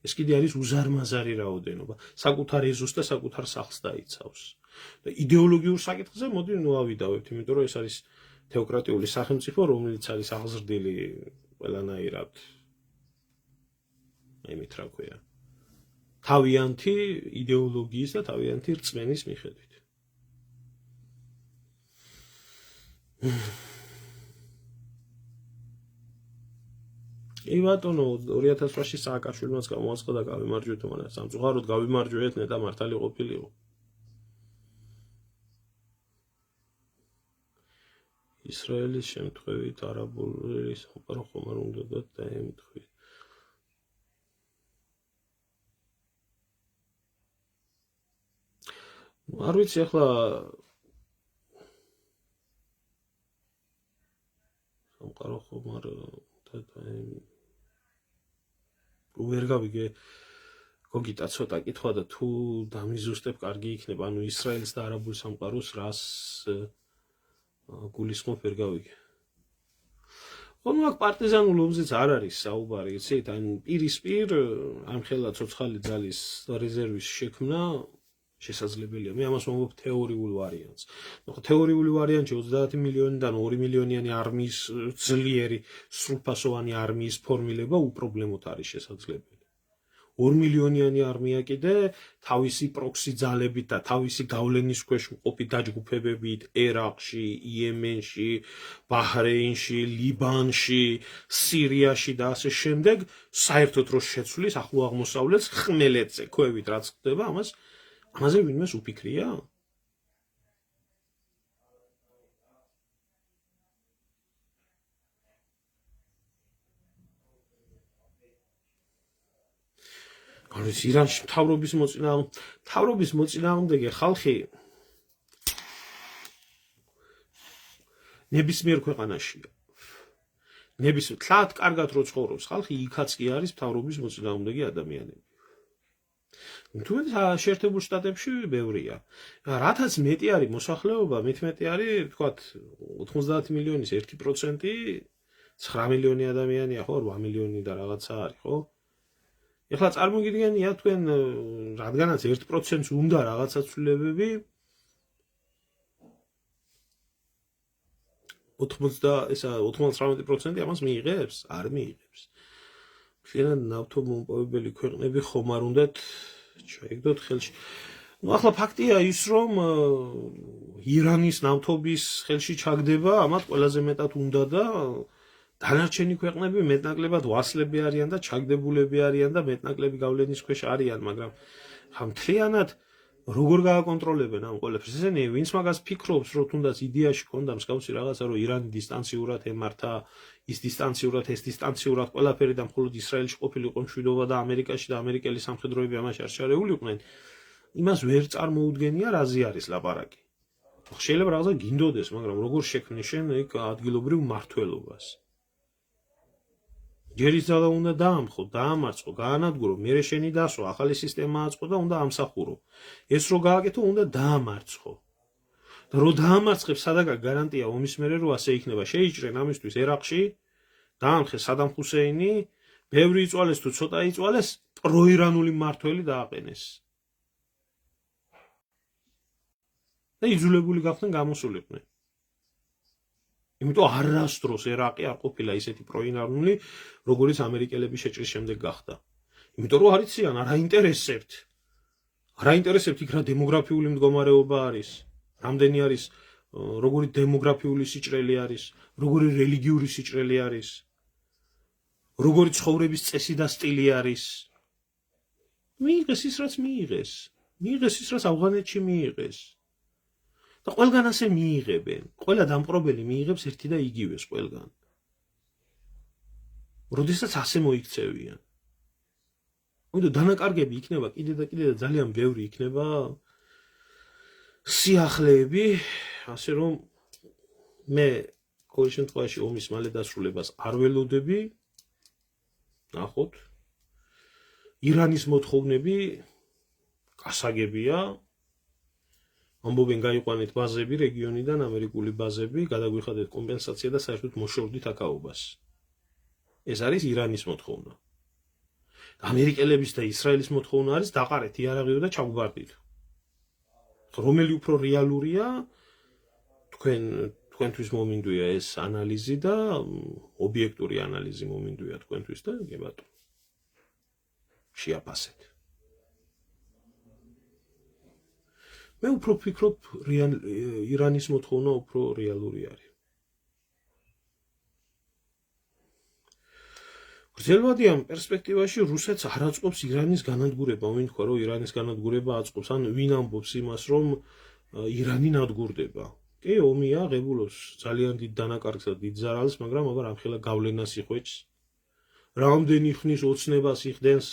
ეს კიდე არის უზარმაზარი რაოდენობა. საკუთარ ეზოს და საკუთარ სახლს დაიცავს. და იდეოლოგიურ საკითხზე მოდი ვავიდავებთ, იმიტომ რომ ეს არის თეოკრატიული სახელმწიფო, რომელიც არის აღზრდილი ყველანაირად. იმით რა ქვია. თავიანთი იდეოლოგიის და თავიანთი რწმენის მიხედვით. კი ბატონო 2008-ში სააკაშვილმაც გამოაცხადა გავიმარჯვეთ, მაგრამ სამწუხაროდ გავიმარჯვეთ, ნეტა მართალი ყოფილიყო. ისრაელის შემთხვევით არაბული სამყარო ხომ არ უნდა დაემთხვით. არ ვიცი ახლა სამყარო ხომ არ ვერ გავიგე გოგიტა ცოტა კითხვა და თუ დამიზუსტებ კარგი იქნება, ანუ ისრაელს და არაბულ სამყაროს რას გულისხმობ ვერ გავიგე. ხომ აქ პარტიზანულ ომზეც არ არის საუბარი, იცით, ანუ პირისპირ ამ ხელა ცოცხალი ძალის რეზერვის შექმნა შესაძლებელია. მე ამას ვამბობ თეორიულ ვარიანტს. ხო, თეორიული ვარიანტში 30 მილიონიდან 2 მილიონიანი არმიის ძლიერი სრულფასოვანი არმიის ფორმირება უპრობლემოდ არის შესაძლებელი. 2 მილიონიანი არმია კიდე თავისი პროქსი ძალებით და თავისი გავლენის ქვეშ მყოფი დაჯგუფებებით ერაყში, იემენში, ბაჰრეინში, ლიბანში, სირიაში და ასე შემდეგ, საერთოდ რო შეცვლის ახლო აღმოსავლეთს ხმელეთზე, ქვევით რაც ხდება, ამაზე ვინმეს უფიქრია? არის ირანში მთავრობის მოწინააღმდეგე ხალხი ნებისმიერ ქვეყანაშია. თლად კარგად რო ცხოვრობს ხალხი, იქაც კი არის მთავრობის მოწინააღმდეგე ადამიანები. თუმცა შეერთებულ შტატებში ბევრია. რათაც მეტი არის მოსახლეობა, მით მეტი არის, თქვათ, 90 მილიონის 1%, 9 მილიონი ადამიანია, ხო, 8 მილიონი და რაღაცა არის, ხო? ეხლა წარმოგიდგენია თქვენ, რადგანაც 1%-ს უნდა რაღაცა ცვლილებები, 99% ამას მიიღებს? არ მიიღებს. მთლიანად ნავთობმომპოვებელი ქვეყნები ხომ არ უნდათ ჩაიგდოთ ხელში. ახლა ფაქტია ის, რომ ირანის ნავთობის ხელში ჩაგდება, ამათ ყველაზე მეტად უნდა და დანარჩენი ქვეყნები მეტნაკლებად ვასლები არიან და ჩაგდებულები არიან და მეტნაკლები გავლენის ქვეშ არიან, მაგრამ მთლიანად როგორ გააკონტროლებენ ამ ყველაფერს? ესენი ვინც მაგას ფიქრობს, რომ თუნდაც იდეაში ქონდა მსგავსი რაღაცა, რომ ირანი დისტანციურად ემართა, ის დისტანციურად ყველაფერი და მხოლოდ ისრაელში ყოფილიყო მშვიდობა და ამერიკაში და ამერიკელი სამხედროები ამაში არ შეარეულიყვნენ, იმას ვერ წარმოუდგენია, რაზე არის ლაპარაკი. შეიძლება რაღაცა გინდოდეს, მაგრამ როგორ შექმნი შენ იქ ადგილობრივ მმართველობას? ჯერის ძალა უნდა დაამხო, დაამარცხო, გაანადგურო, მერე შენი დასვა, ახალი სისტემა აწყო და უნდა ამსახურო. ეს რო გააკეთო, უნდა დაამარცხო. და რო დაამარცხებს, სადაგა გარანტია ომის მერე რო ასე იქნება. შეიჭრენ ამისთვის ერაყში, დაამხეს სადამ ჰუსეინი, ბევრი იწვალეს თუ ცოტა იწვალეს, პროირანული მმართველი დააყენეს. და იძულებული გახდნენ გამოსულიყვნენ. იმიტომ არასდროს ერაყი არ ყოფილა ისეთი პროინარნული, როგორიც ამერიკელების შეჭრის შემდეგ გახდა. იმიტომ რომ არიციან, არ აინტერესებთ იქ რა დემოგრაფიული მდგომარეობა არის, რამდენი არის, როგორი დემოგრაფიული სიჭრელი არის, როგორი რელიგიური სიჭრელი არის, როგორი ცხოვრების წესი და სტილი არის. მიიღეს ის, რაც მიიღეს. მიიღეს ის, რაც ავღანეთში მიიღეს. და ყველგან ასე მიიღებენ. ყველა დამპყრობელი მიიღებს ერთი და იგივეს ყველგან. როდესაც ასე მოიქცევიან. უნდა დანაკარგები იქნება კიდე და კიდე და ძალიან ბევრი იქნება სიახლეები, ასე რომ მე ყოველ შემთხვევაში ომის მალე დასრულებას არ ველოდები. ნახოთ. ირანის მოთხოვნები გასაგებია. ამბობენ გაიყვანეთ ბაზები რეგიონიდან, ამერიკული ბაზები, გადაგვიხადეთ კომპენსაცია და საერთოდ მოშორდით აკაობას. ეს არის ირანის მოთხოვნა. ამერიკელების და ისრაელის მოთხოვნა არის დაყარეთ იარაღიო და ჩაგვგარდით. რომელი უფრო რეალურია, თქვენთვის მომინდვია ეს ანალიზი და ობიექტური ანალიზი მომინდვია თქვენთვის და კი ბატონო. შეაფასეთ. მე უფრო ვფიქრობ, ირანის მოთხოვნა უფრო რეალური არის. გრძელვადი ამ პერსპექტივაში რუსეთს არ აწყობს ირანის განადგურება, ვინ თქვა, რომ ირანის განადგურება აწყობს, ან ვინ ამბობს იმას, რომ ირანი ნადგურდება. კი, ომია, ღებულობს ძალიან დიდ დანაკარგს და დიდ ზარალს, მაგრამ აბა რამხელა გავლენას იხვეჭს. რამდენი ხნის ოცნებას იხდენს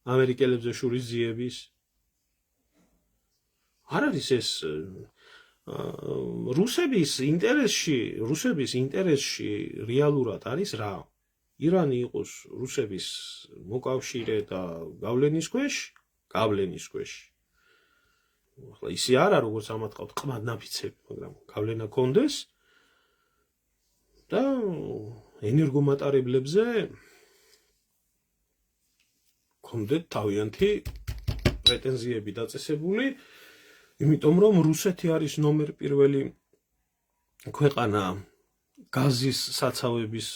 ამერიკელებზე შურისძიების. არ არის ეს რუსების ინტერესში რეალურად არის რა? ირანი იყოს რუსების მოკავშირე და გავლენის ქვეშ. ახლა ისე არა, როგორც ამათ ყავთ ყმად ნაფიცები, მაგრამ გავლენა კონდეს და ენერგომატარებლებზე კონდეთ თავიანთი პრეტენზიები დაწესებული, იმიტომ რომ რუსეთი არის ნომერ პირველი ქვეყანა გაზის საცავების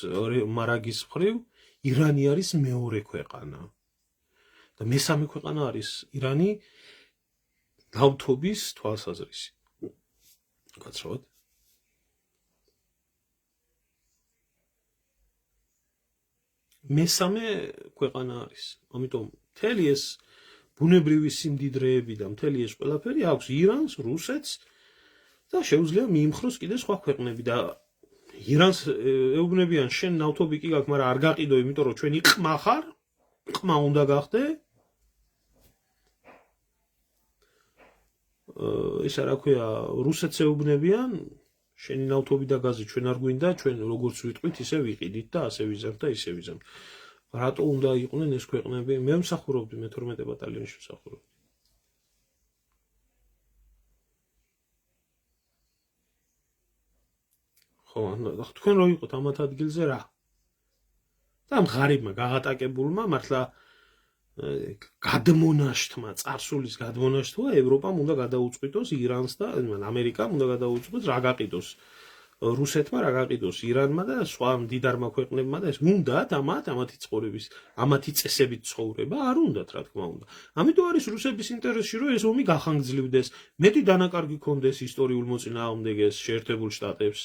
მარაგის მხრივ, ირანი არის მეორე ქვეყანა. და მესამე ქვეყანა არის ირანი ნავთობის თვალსაზრისით. გაცრავად. მესამე ქვეყანა არის. ამიტომ მთელი ეს ბუნებრივი სიმდიდრეები და მთელი ეს ყველაფერი აქვს ირანს, რუსეთს და შეუძლია მიიმხროს კიდე სხვა ქვეყნები და ირანს ეუბნებიან შენ ნავთობი კი გაქვს, მაგრამ არ გაყიდო, იმიტომ რომ ჩვენი ყმა ხარ, ყმა უნდა გახდე. ეს რა ქვია, რუსეთს ეუბნებიან შენი ნავთობი და გაზი ჩვენ არ გვინდა, ჩვენ როგორც ვიტყვით, ისე ვიყიდით და ასე ვიზამთ და ისე ვიზამთ. რატო უნდა იყვნენ ეს ქვეყნები? მე მსახურობდი, მე 12 ბატალიონში მსახურობდი. ხო, თქვენ რო იყოთ ამათ ადგილზე რა? და ამ ღარიბმა გაღატაკებულმა მართლა გადმონაშთმა, წარსულის გადმონაშთმა ევროპამ უნდა გადაუწყვიტოს ირანს და ამერიკამ უნდა გადაუწყვიტოს რა გაყიდოს რუსეთმა, რა გაყიდოს ირანმა და სხვა მდიდარმა ქვეყნებმა და ეს უნდათ ამათი ცხოვრების, ამათი წესებით ცხოვრება არ უნდათ, რა თქმა უნდა. ამიტომ არის რუსების ინტერესში, რომ ეს ომი გახანგრძლივდეს, მეტი დანაკარგი კონდეს ისტორიულ მოწინააღმდეგეს, შეერთებულ შტატებს,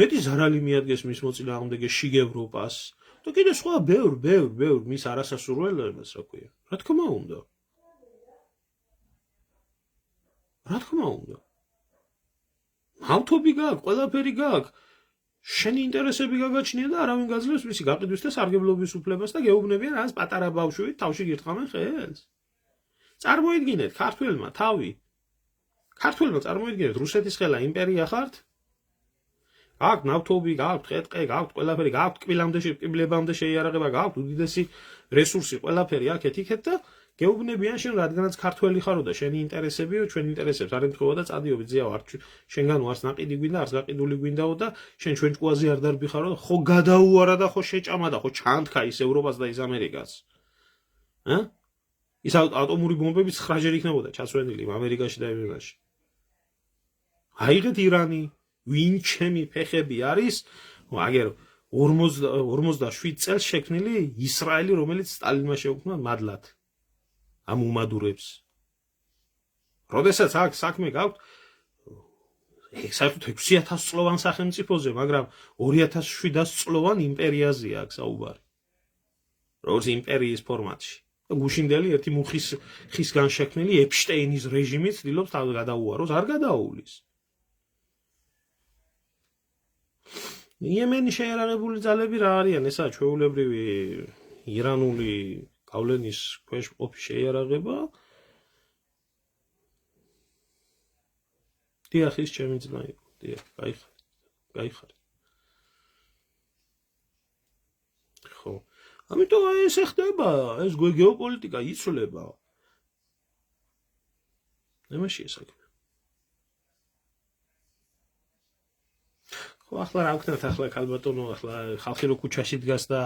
მეტი ზარალი მიადგეს მის მოწინააღმდეგეს შიგ ევროპას. და კიდე სხვა ბევრ მის არასასურველებას, რა ქვია. რა თქმა უნდა. ნავთობი გაქვს, ყველაფერი გაქვს. შენი ინტერესები გაგაჩნია და არავინ გაძლევს მისი გაყიდვის და სარგებლობის უფლებას და გეუბნებიან რაღაც პატარა ბავშვით თავში გირთყამენ ხელს. წარმოიდგინეთ, წარმოიდგინეთ, რუსეთის ხელა იმპერია ხართ? გაქვთ ნავთობი, გაქვთ ყეტყე, გაქვთ ყველაფერი, გაქვთ კბილებამდე შეიარაღება, გაქვთ უდიდესი რესურსი, ყველაფერი აქეთ-იქეთ და გეუბნებიან შენ რადგანაც ქართველი ხარო და შენი ინტერესებიო, ჩვენ ინტერესებს არ ემთხვევა და წადიობი ძიაო, შენგან არც ნაყიდი გვინდა, არც გაყიდული გვინდაო და შენ ჩვენ ჭკუაზე არ დარბი ხარო და ხო გადაუარა და ხო შეჭამა და ხო ჩანთქა ის ევროპას და ის ამერიკას. ის ატომური ბომბები 9-ჯერ იქნებოდა ჩაცვენილი ამერიკაში და ევროპაში. აიღეთ ირანი, ვინ ჩემი ფეხები არის, აგერ 57 წელს შექმნილი ისრაელი, რომელიც სტალინმა შეუქმნა მადლად ამ უმადურებს. როდესაც აქ საქმე გაქვთ საერთოდ 6000 წლოვან სახელმწიფოზე, მაგრამ 2700 წლოვან იმპერიაზეა აქ საუბარი. როგორც იმპერიის ფორმატში. გუშინდელი ერთი მუხის ხისგან შექმნილი ეპშტეინის რეჟიმი ცდილობს გადაუაროს, არ გადაუვლის. იემენის შეიარაღებული ძალები რა არიან? ესაა ჩვეულებრივი ირანული გავლენის ქვეშ მყოფი შეიარაღება. დიახ, ის ჩემი ძმა იყო. დიახ, გაიხარეთ. ხო. ამიტომ ეს ხდება, ეს გეოპოლიტიკა იცვლება. იმაშია საქმე. ხო, ახლა რა ვქნათ, ახლა ქალბატონო, ახლა ხალხი რო ქუჩაში დგას და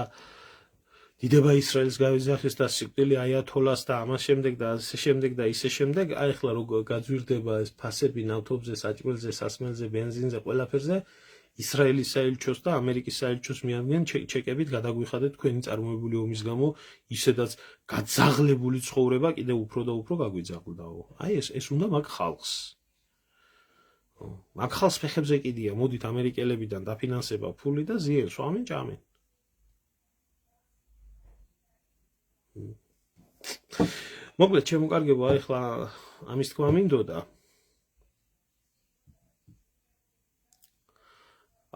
დიდება ისრაელს გავიძახეს და სიკვდილი აიათოლას და ამას შემდეგ და ასე შემდეგ და ისე შემდეგ, აი ახლა რო გაძვირდება ეს ფასები ნავთობზე, საჭმელზე, სასმელზე, ბენზინზე, ყველაფერზე, ისრაელის საელჩოს და ამერიკის საელჩოს მიადგენენ ჩეკებით გადაგვიხადეთ თქვენი წარმოებული ომის გამო ისედაც გაძაღლებული ცხოვრება კიდევ უფრო და უფრო გაგვიძაღლდაო. აი ეს უნდა მაგ ხალხს. მაგ ხალხს ფეხებზე კიდია, მოდით ამერიკელებიდან დაფინანსება ფული და ზიელს ვამენ ჭამენ. მოკლედ შემოკარგებო, აი ახლა ამის თქმა მინდოდა.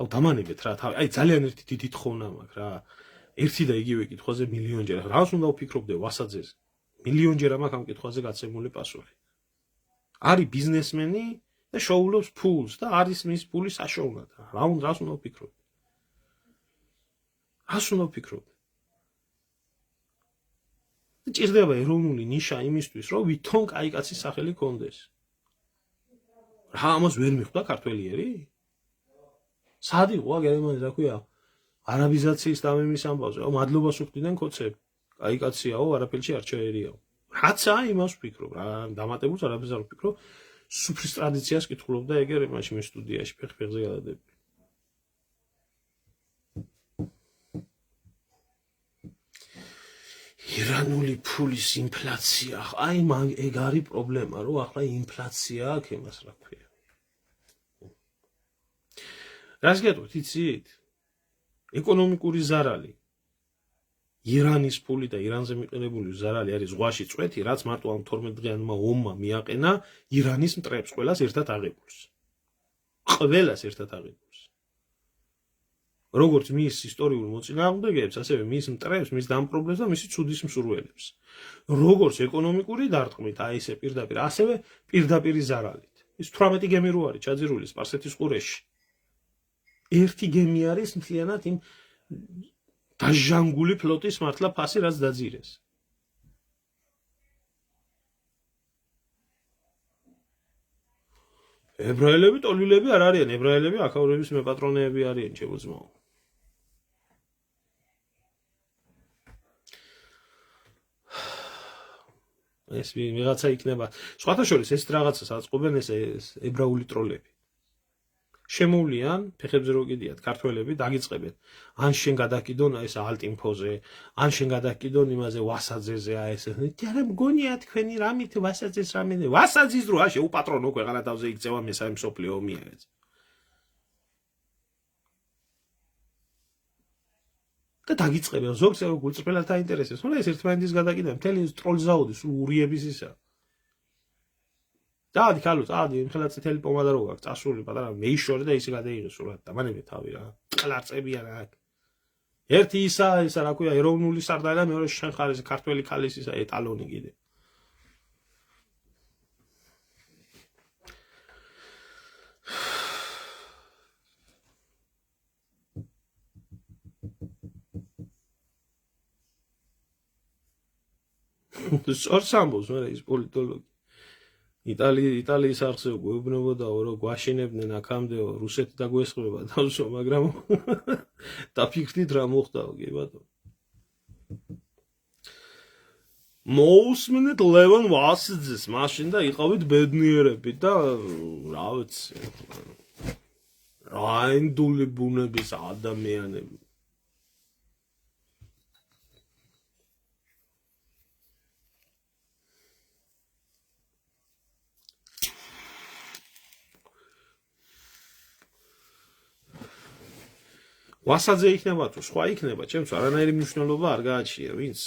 აუ დამანებეთ რა, აი ძალიან ერთი დიდი თხოვნა მაქვს რა. ერთი და იგივე კითხვაზე მილიონჯერ. რას უნდა ვფიქრობდე ვასაძეზე? მილიონჯერ მაქვს ამ კითხვაზე გაცემული პასუხი. არის ბიზნესმენი და შოულობს ფულს და არის მის ფული საშოულად. რას უნდა ვფიქრობდე? რას უნდა ვფიქრობდე? ჭირდება ეროვნული ნიშა იმისთვის, რომ ვითომ კაი კაცის სახელი კონდეს. რა ამას ვერ მიხვდა ქართველიერი? სად იყო გერმანია, რა ქვია? არაბიზაციის დამემის ამბავზე, მადლობას უხდიდნენ ქოცები. კაი კაციაო, არაფერში არ ჩაერიაო. რაცა იმას ვფიქრობ, რა დამატებულს არაფერს არ ვფიქრობ. სუფრის ტრადიციას კითხულობდა ეგერ მაშინ მე სტუდიაში ფეხზე გადადები. ირანული ფულის ინფლაცია, აი ეგ არის პრობლემა, რომ ახლა ინფლაცია აქვს იმას რა ქვია. რას გეტყვით, იცით? ეკონომიკური ზარალი. ირანის ფული და ირანზე მიყენებული ზარალი არის ზღვაში წვეთი, რაც მარტო ამ 12 დღიანმა ომმა მიაყენა ირანის მტრებს ყველას ერთად აღებულს. ყველას ერთად აღებულს. როგორც მის ისტორიულ მოწინააღმდეგეებს, ასევე მის მტრებს, მის დამპყრობლებს და მისი ცუდის მსურველებს. როგორც ეკონომიკური დარტყმით, აი ესე პირდაპირ, ასევე პირდაპირი ზარალით. ის 18 გემი რო არის ჩაძირული სპარსეთის ყურეში. ერთი გემი არის მთლიანად იმ დაჟანგული ფლოტის მართლა ფასი, რაც დაძირეს. ებრაელები, ტოლვილები არ არიან, ებრაელები აქაურების მეპატრონეები არიან, ჩემო ძმაო. ეს ვიღაცა იქნება. სხვათა შორის ეს რაღაცას აწყობენ ეს ებრაული ტროლები. შემოვლიან, ფეხებზე რო კიდიათ ქართველები, დაგიწყებენ. ან შენ გადაკიდონ ეს ალტინფოზე, ან შენ გადაკიდონ იმაზე ვასაძეზე, აი ეს. არა მგონია თქვენი რამით ვასაძეს რამე. ვასაძის დრო აშე უპატრონო ქვეყანა თავზე იქცევა მესამე მსოფლიო ომია ეს. და დაგიწყებენ ზოგს რო გულწრფელად აინტერესებს, მაგრამ ეს ერთმანეთის გადაკიდა მთელი ტროლზაუდი სულ ურიების ისა. დადი ქალო, წადი, ხელა წითელი პომადა რო გაქვს, წასული პატარა მეიშორი და ისე გადაიღე სულად და მანები თავი რა. ყლარწებიან აქ. ერთი ისა რა ქვია, ეროვნული სარდალი და მეორე შენ ხარ ეს ქართველი ქალის ისა ეტალონი კიდე. სწორს ამბობს, მაგრამ ის პოლიტოლოგი. იტალიის არხზე გვეუბნებოდაო, რომ გვაშინებდნენ აქამდეო, რუსეთი დაგვესხმება თავსო, მაგრამ დაფიქრდით რა მოხდაო, კი ბატონო. მოусმინეთ ლევან ვასიძეს, მაშინ და იყავით ბედნიერები და რა ვიცი. რაინდული ბუნების ადამიანები. ვასაძე იქნება თუ სხვა იქნება, ჩემს არანაირი მნიშვნელობა არ გააჩნია, ვინც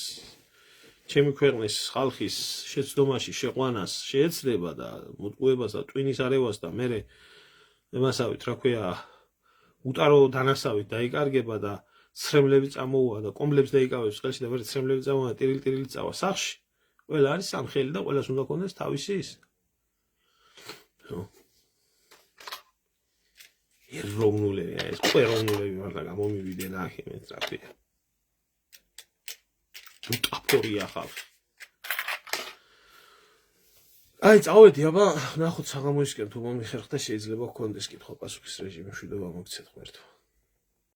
ჩემი ქვეყნის ხალხის შეცდომაში შეყვანას შეეცდება და მოტყუებას და ტვინის არევას და მე ემასავით, რა ქვია, უტარო დანასავით დაიკარგება და ცრემლები წამოუვა და კომბლებს დაიკავებს ხელში და მე ცრემლები წამოუვა და ტირილი წავა სახში. ყველა არის სამხელი და ყველას უნდა ქონდეს თავისი ის. ეროვნულები, ეს ეროვნულები მართლა გამომივიდნენ აქ იმით, რა ქვია. უტაფორია ხალხი. აი, წავედი, აბა, ნახოთ საღამოისკენ თუ მომიხერხდა შეიძლება გქონდეს კითხვა-პასუხის რეჟიმი, მშვიდობა მოგცეთ ღმერთო.